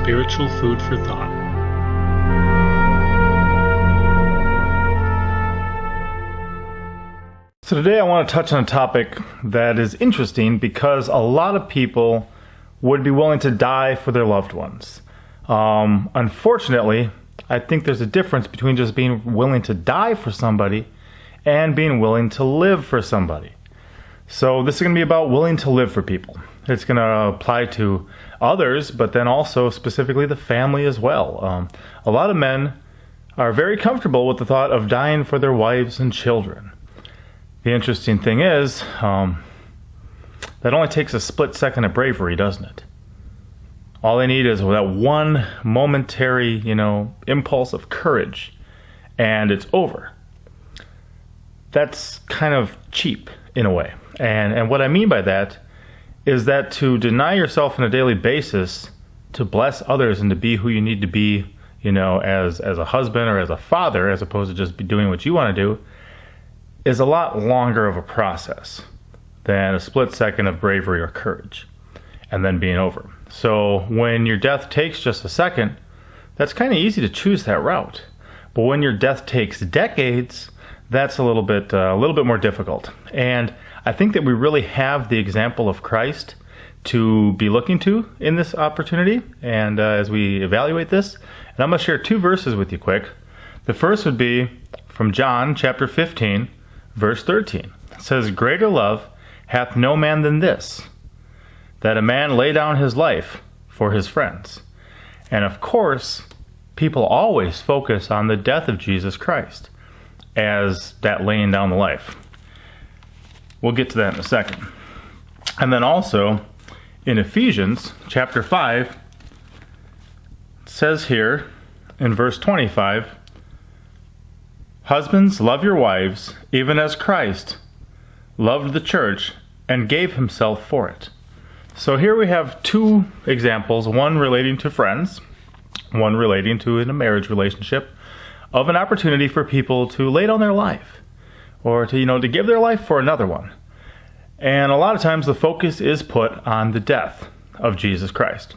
spiritual food for thought. So today I want to touch on a topic that is interesting because a lot of people would be willing to die for their loved ones. Unfortunately, I think there's a difference between just being willing to die for somebody and being willing to live for somebody. So this is going to be about willing to live for people. It's going to apply to others, but then also specifically the family as well. A lot of men are very comfortable with the thought of dying for their wives and children. The interesting thing is, that only takes a split second of bravery, doesn't it? All they need is that one momentary, impulse of courage, and it's over. That's kind of cheap in a way. And what I mean by that is that to deny yourself on a daily basis to bless others and to be who you need to be, as a husband or as a father, as opposed to just be doing what you want to do, is a lot longer of a process than a split second of bravery or courage and then being over. So when your death takes just a second, that's kind of easy to choose that route. But when your death takes decades, that's a little bit more difficult. And I think that we really have the example of Christ to be looking to in this opportunity and as we evaluate this. And I'm going to share two verses with you quick. The first would be from John chapter 15, verse 13. It says, "Greater love hath no man than this, that a man lay down his life for his friends." And of course, people always focus on the death of Jesus Christ as that laying down the life. We'll get to that in a second. And then also, in Ephesians chapter 5, it says here in verse 25, "Husbands, love your wives, even as Christ loved the church and gave himself for it." So here we have two examples, one relating to friends, one relating to in a marriage relationship, of an opportunity for people to lay down their life or to give their life for another one. And a lot of times the focus is put on the death of Jesus Christ.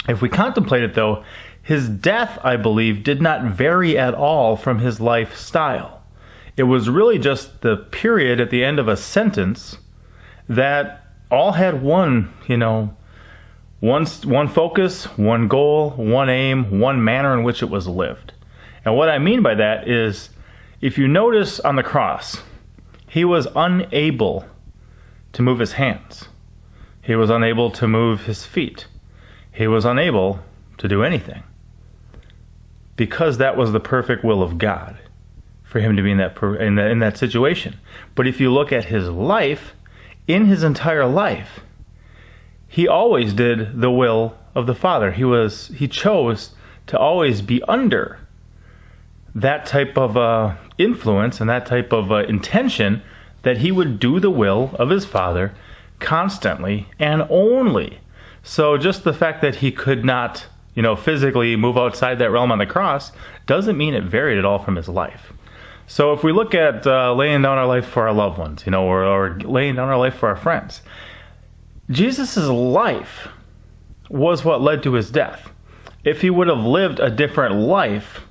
If we contemplate it though, his death, I believe, did not vary at all from his lifestyle. It was really just the period at the end of a sentence that all had one focus, one goal, one aim, one manner in which it was lived. And what I mean by that is, if you notice on the cross, he was unable to move his hands. He was unable to move his feet. He was unable to do anything, because that was the perfect will of God for him to be in that situation. But if you look at his life, in his entire life, he always did the will of the Father. He chose to always be under that type of influence and that type of intention, that he would do the will of his Father constantly and only. So just the fact that he could not physically move outside that realm on the cross doesn't mean it varied at all from his life. So if we look at laying down our life for our loved ones, or laying down our life for our friends, Jesus' life was what led to his death. If he would have lived a different life,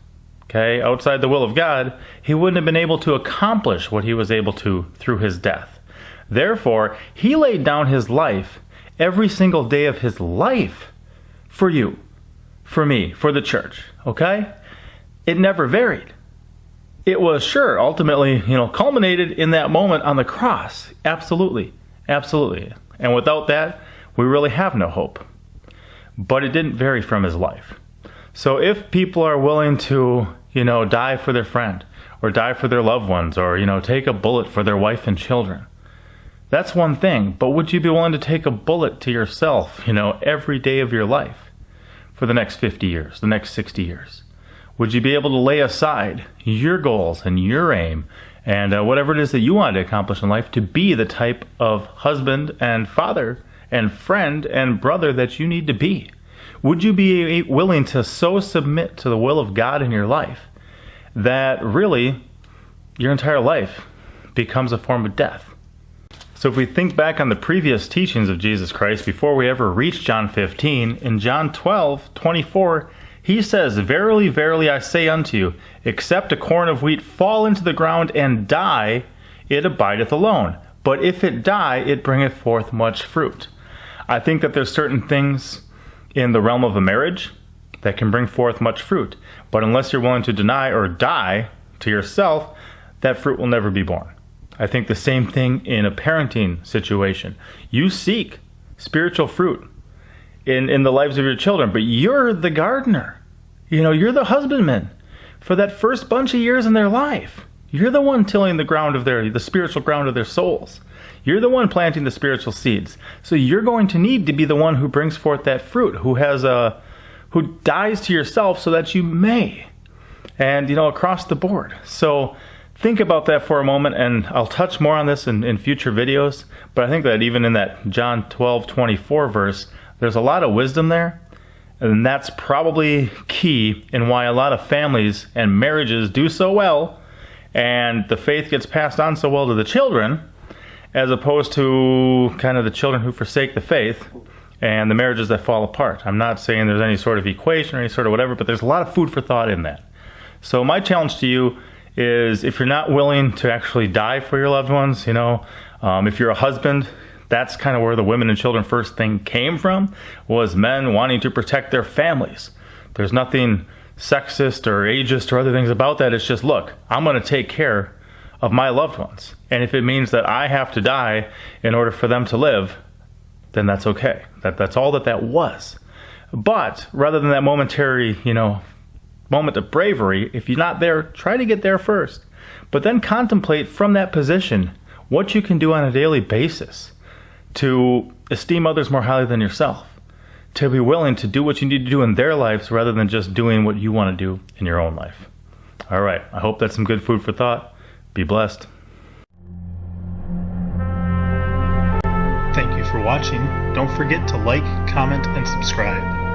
outside the will of God, he wouldn't have been able to accomplish what he was able to through his death. Therefore, he laid down his life every single day of his life for you, for me, for the church, It never varied. It was ultimately, culminated in that moment on the cross. Absolutely. Absolutely. And without that, we really have no hope. But it didn't vary from his life. So if people are willing to, die for their friend or die for their loved ones or, take a bullet for their wife and children, that's one thing. But would you be willing to take a bullet to yourself, every day of your life for the next 50 years, the next 60 years? Would you be able to lay aside your goals and your aim and whatever it is that you want to accomplish in life to be the type of husband and father and friend and brother that you need to be? Would you be willing to so submit to the will of God in your life that really your entire life becomes a form of death? So if we think back on the previous teachings of Jesus Christ before we ever reach John 15, in John 12:24, he says, "Verily, verily, I say unto you, except a corn of wheat fall into the ground and die, it abideth alone. But if it die, it bringeth forth much fruit." I think that there's certain things in the realm of a marriage that can bring forth much fruit. But unless you're willing to deny or die to yourself, that fruit will never be born. I think the same thing in a parenting situation. You seek spiritual fruit in the lives of your children, but you're the gardener. You're the husbandman for that first bunch of years in their life. You're the one tilling the spiritual ground of their souls. You're the one planting the spiritual seeds. So you're going to need to be the one who brings forth that fruit, who dies to yourself so that you may. And, across the board. So think about that for a moment, and I'll touch more on this in future videos. But I think that even in that John 12:24 verse, there's a lot of wisdom there. And that's probably key in why a lot of families and marriages do so well, and the faith gets passed on so well to the children, as opposed to kind of the children who forsake the faith and the marriages that fall apart. I'm not saying there's any sort of equation or any sort of whatever, but there's a lot of food for thought in that. So my challenge to you is, if you're not willing to actually die for your loved ones, if you're a husband, that's kind of where the women and children first thing came from, was men wanting to protect their families. There's nothing sexist or ageist or other things about that. It's just, look, I'm going to take care of my loved ones. And if it means that I have to die in order for them to live, then that's okay. That's all that was. But rather than that momentary, moment of bravery, if you're not there, try to get there first. But then contemplate from that position what you can do on a daily basis to esteem others more highly than yourself, to be willing to do what you need to do in their lives rather than just doing what you want to do in your own life. All right, I hope that's some good food for thought. Be blessed. Thank you for watching. Don't forget to like, comment, and subscribe.